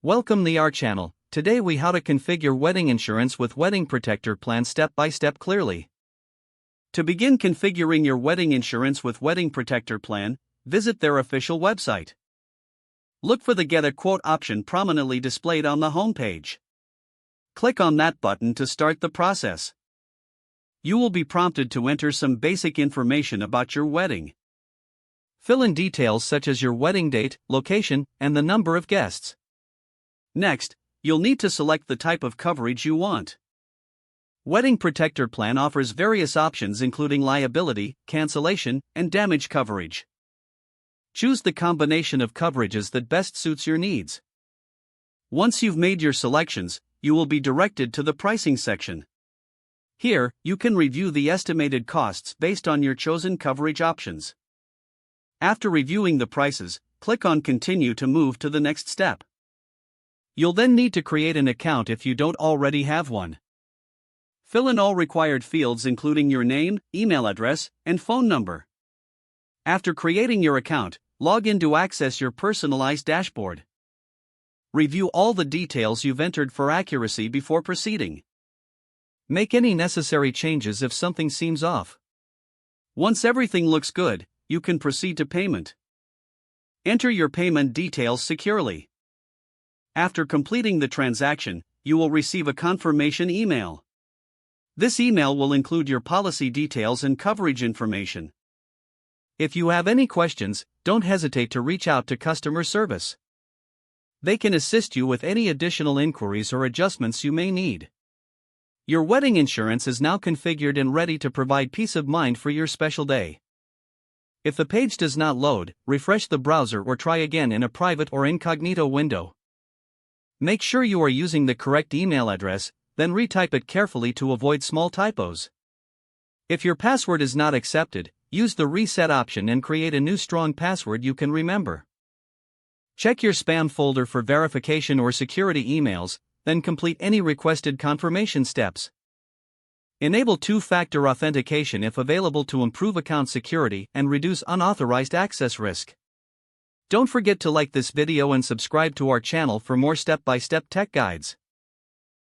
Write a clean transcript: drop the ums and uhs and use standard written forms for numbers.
Welcome to our channel. Today we how to configure wedding insurance with Wedding Protector Plan step by step clearly. To begin configuring your wedding insurance with Wedding Protector Plan, visit their official website. Look for the Get a Quote option prominently displayed on the homepage. Click on that button to start the process. You will be prompted to enter some basic information about your wedding. Fill in details such as your wedding date, location, and the number of guests. Next, you'll need to select the type of coverage you want. Wedding Protector Plan offers various options including liability, cancellation, and damage coverage. Choose the combination of coverages that best suits your needs. Once you've made your selections, you will be directed to the pricing section. Here, you can review the estimated costs based on your chosen coverage options. After reviewing the prices, click on Continue to move to the next step. You'll then need to create an account if you don't already have one. Fill in all required fields including your name, email address, and phone number. After creating your account, log in to access your personalized dashboard. Review all the details you've entered for accuracy before proceeding. Make any necessary changes if something seems off. Once everything looks good, you can proceed to payment. Enter your payment details securely. After completing the transaction, you will receive a confirmation email. This email will include your policy details and coverage information. If you have any questions, don't hesitate to reach out to customer service. They can assist you with any additional inquiries or adjustments you may need. Your wedding insurance is now configured and ready to provide peace of mind for your special day. If the page does not load, refresh the browser or try again in a private or incognito window. Make sure you are using the correct email address, then retype it carefully to avoid small typos. If your password is not accepted, use the reset option and create a new strong password you can remember. Check your spam folder for verification or security emails, then complete any requested confirmation steps. Enable two-factor authentication if available to improve account security and reduce unauthorized access risk. Don't forget to like this video and subscribe to our channel for more step-by-step tech guides.